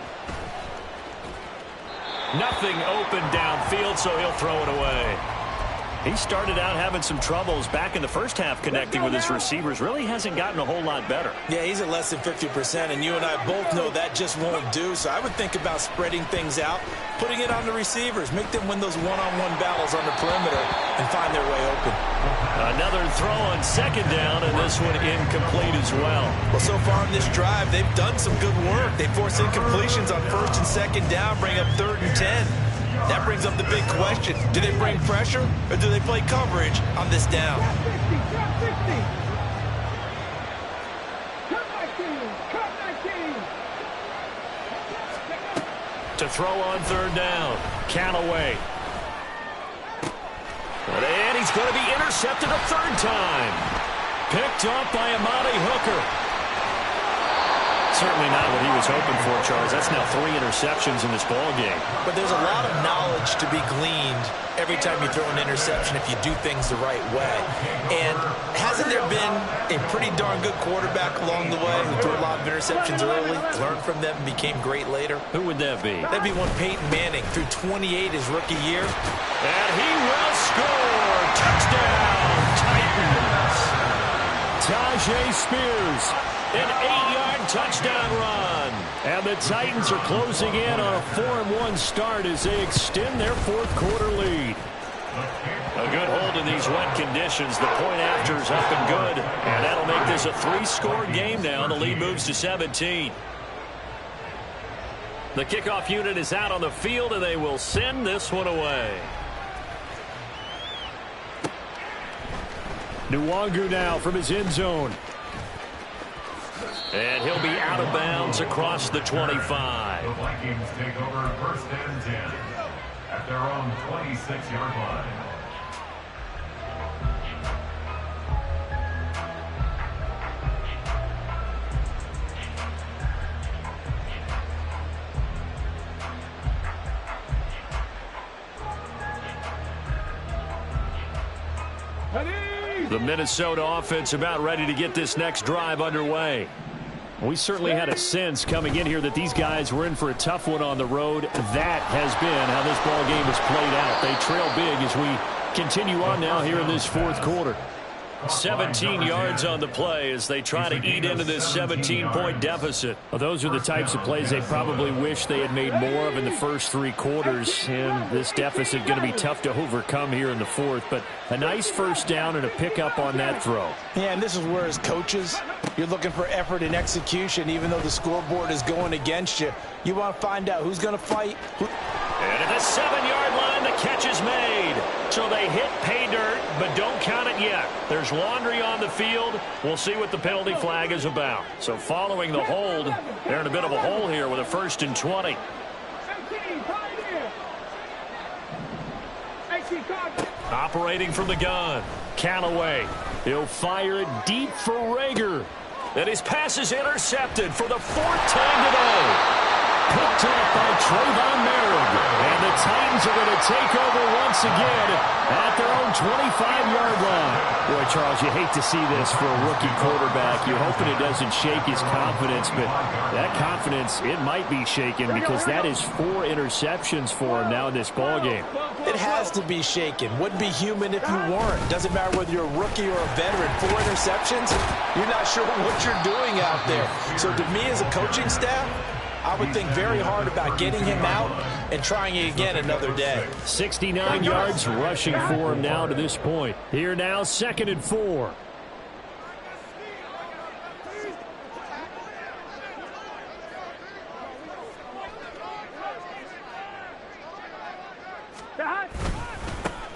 Nothing open downfield, so he'll throw it away. He started out having some troubles back in the first half connecting with his receivers. Really hasn't gotten a whole lot better. Yeah, he's at less than 50%, and you and I both know that just won't do. So I would think about spreading things out, putting it on the receivers, make them win those one-on-one battles on the perimeter, and find their way open. Another throw on second down, and this one incomplete as well. Well, so far in this drive, they've done some good work. They forced incompletions on first and second down, bring up 3rd and 10. That brings up the big question. Do they bring pressure, or do they play coverage on this down? To throw on 3rd down. Callaway. And he's going to be intercepted a 3rd time. Picked up by Amani Hooker. Certainly not what he was hoping for, Charles. That's now 3 interceptions in this ball game. But there's a lot of knowledge to be gleaned every time you throw an interception if you do things the right way. And hasn't there been a pretty darn good quarterback along the way who threw a lot of interceptions early, learned from them, and became great later? Who would that be? That'd be one Peyton Manning, threw 28 his rookie year. And he will score. Touchdown, Titans. Tyjae Spears, an 8-yard touchdown run. And the Titans are closing in on a 4-1 start as they extend their 4th quarter lead. A good hold in these wet conditions. The point after's up and good. And that'll make this a 3-score game now. The lead moves to 17. The kickoff unit is out on the field, and they will send this one away. Nwangu now from his end zone. And he'll be out of bounds across the 25. The Vikings take over 1st and 10 at their own 26-yard line. The Minnesota offense about ready to get this next drive underway. We certainly had a sense coming in here that these guys were in for a tough one on the road. That has been how this ball game has played out. They trail big as we continue on now here in this 4th quarter. 17 yards on the play as they try to eat into this 17-point deficit. Well, those are the types of plays they probably wish they had made more of in the first 3 quarters. And this deficit going to be tough to overcome here in the 4th. But a nice first down and a pickup on that throw. Yeah, and this is where as coaches, you're looking for effort and execution. Even though the scoreboard is going against you, you want to find out who's going to fight. And at the 7-yard line, the catch is made. So they hit pay dirt, but don't count it yet. There's laundry on the field. We'll see what the penalty flag is about. So following the hold, they're in a bit of a hole here with a 1st and 20. Operating from the gun, Callaway. He'll fire it deep for Rager. And his pass is intercepted for the 4th time today. Picked up by Trayvon Merrick. And the Titans are going to take over once again at their own 25-yard line. Boy, Charles, you hate to see this for a rookie quarterback. You're hoping it doesn't shake his confidence, but that confidence, it might be shaken because that is 4 interceptions for him now in this ballgame. It has to be shaken. Wouldn't be human if you weren't. Doesn't matter whether you're a rookie or a veteran. 4 interceptions, you're not sure what you're doing out there. So to me as a coaching staff, I would think very hard about getting him out and trying it again another day. 69 yards rushing for him now to this point. Here now, 2nd and 4.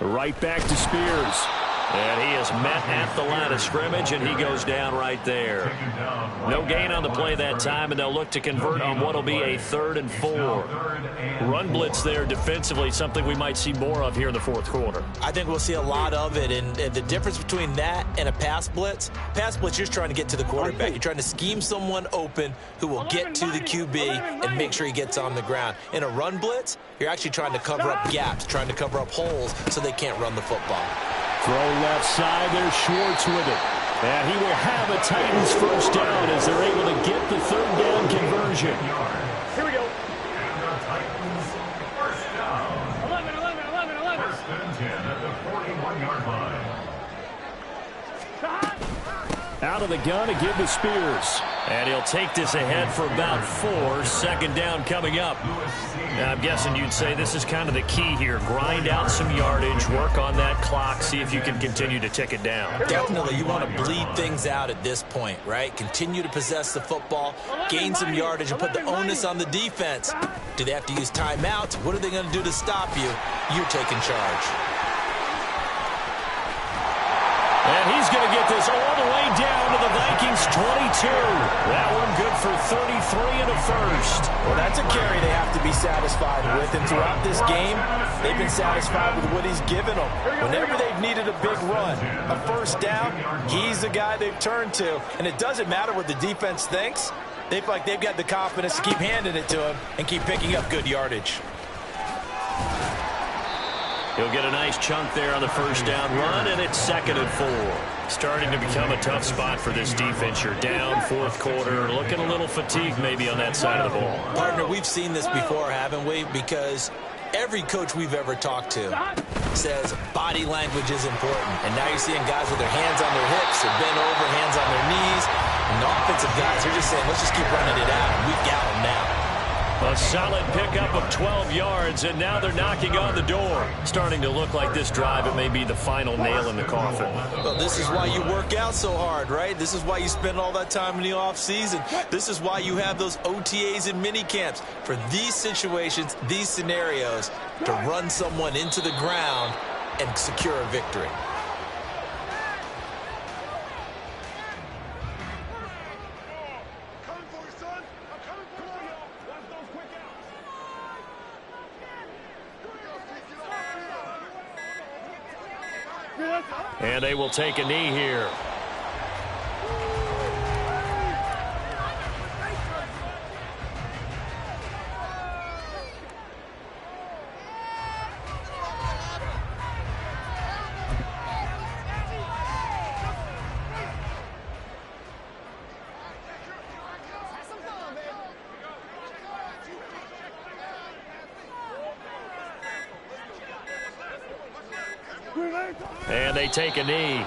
Right back to Spears. And he is met at the line of scrimmage, and he goes down right there. No gain on the play that time, and they'll look to convert on what will be a 3rd and 4. Run blitz there defensively, something we might see more of here in the 4th quarter. I think we'll see a lot of it, and the difference between that and a pass blitz, you're just trying to get to the quarterback. You're trying to scheme someone open who will get to the QB and make sure he gets on the ground. In a run blitz, you're actually trying to cover up gaps, trying to cover up holes so they can't run the football. Throw left side, there's Schwartz with it. And he will have a Titans first down as they're able to get the 3rd down conversion. Here we go. And the Titans first down. 11. 1st and 10 at the 41-yard line. Out of the gun to give to Spears. And he'll take this ahead for about 4. Second down coming up. Now, I'm guessing you'd say this is kind of the key here. Grind out some yardage, work on that clock, see if you can continue to tick it down. Definitely. You want to bleed things out at this point, right? Continue to possess the football, gain some yardage, and put the onus on the defense. Do they have to use timeouts? What are they going to do to stop you? You're taking charge. And he's going to get this all the way down to the Vikings 22. That one good for 33 and a first. Well, that's a carry they have to be satisfied with. And throughout this game, they've been satisfied with what he's given them. Whenever they've needed a big run, a first down, he's the guy they've turned to. And it doesn't matter what the defense thinks. They feel like they've got the confidence to keep handing it to him and keep picking up good yardage. He'll get a nice chunk there on the first down run, and it's 2nd and 4. Starting to become a tough spot for this defense. You're down 4th quarter, looking a little fatigued maybe on that side of the ball. Partner, we've seen this before, haven't we? Because every coach we've ever talked to says body language is important. And now you're seeing guys with their hands on their hips, they're bent over, hands on their knees. And the offensive guys, they're just saying, let's just keep running it out. We've got them now. A solid pickup of 12 yards, and now they're knocking on the door. Starting to look like this drive, it may be the final nail in the coffin. Well, this is why you work out so hard, right? This is why you spend all that time in the offseason. This is why you have those OTAs and mini camps. For these situations, these scenarios, to run someone into the ground and secure a victory. And they will take a knee here. And they take a knee.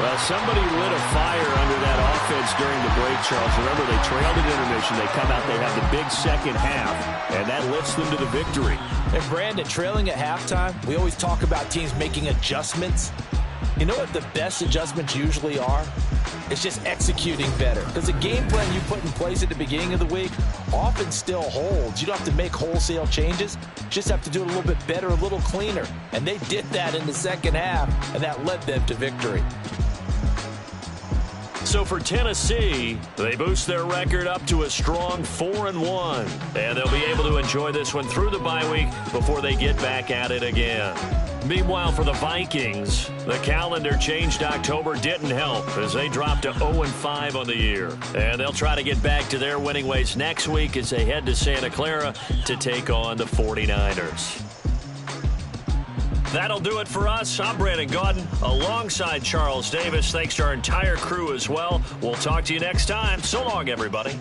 Well, somebody lit a fire under that offense during the break, Charles. Remember, they trailed at intermission. They come out, they have the big second half, and that lifts them to the victory. And, Brandon, trailing at halftime, we always talk about teams making adjustments. You know what the best adjustments usually are? It's just executing better. Because the game plan you put in place at the beginning of the week often still holds. You don't have to make wholesale changes. You just have to do it a little bit better, a little cleaner. And they did that in the second half, and that led them to victory. So for Tennessee, they boost their record up to a strong 4-1. And they'll be able to enjoy this one through the bye week before they get back at it again. Meanwhile, for the Vikings, the calendar changed October didn't help as they dropped to 0-5 on the year. And they'll try to get back to their winning ways next week as they head to Santa Clara to take on the 49ers. That'll do it for us. I'm Brandon Gaudin alongside Charles Davis. Thanks to our entire crew as well. We'll talk to you next time. So long, everybody.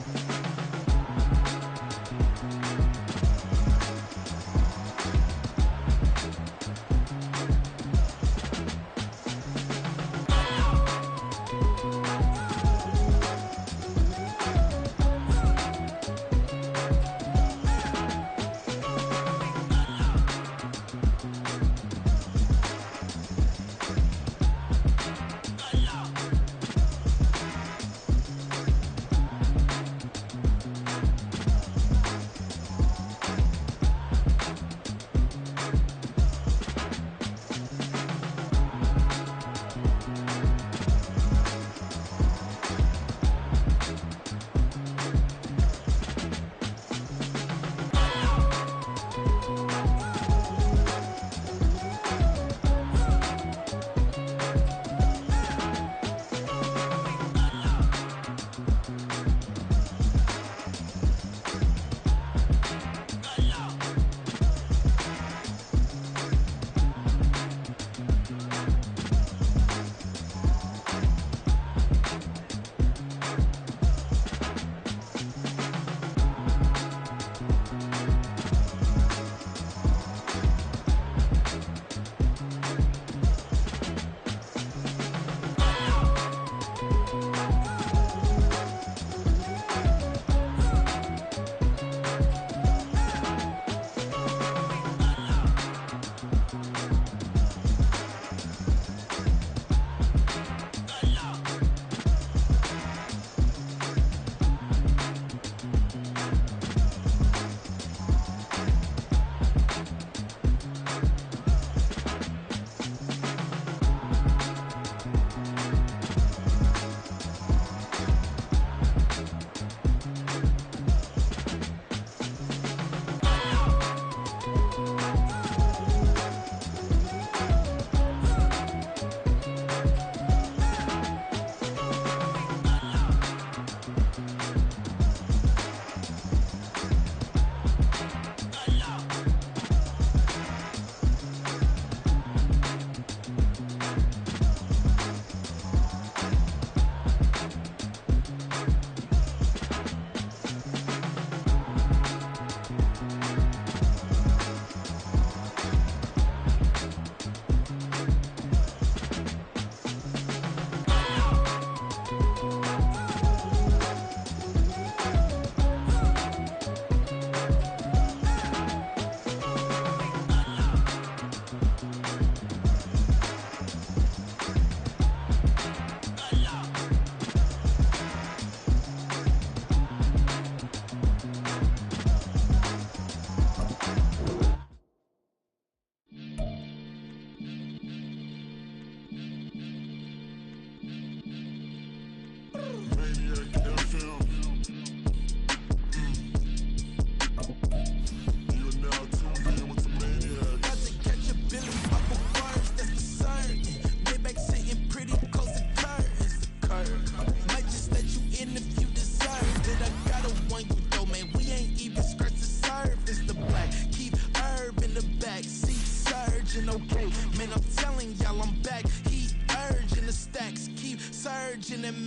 surging, okay. Man, I'm telling y'all I'm back. Heat urging, the stacks keep surging and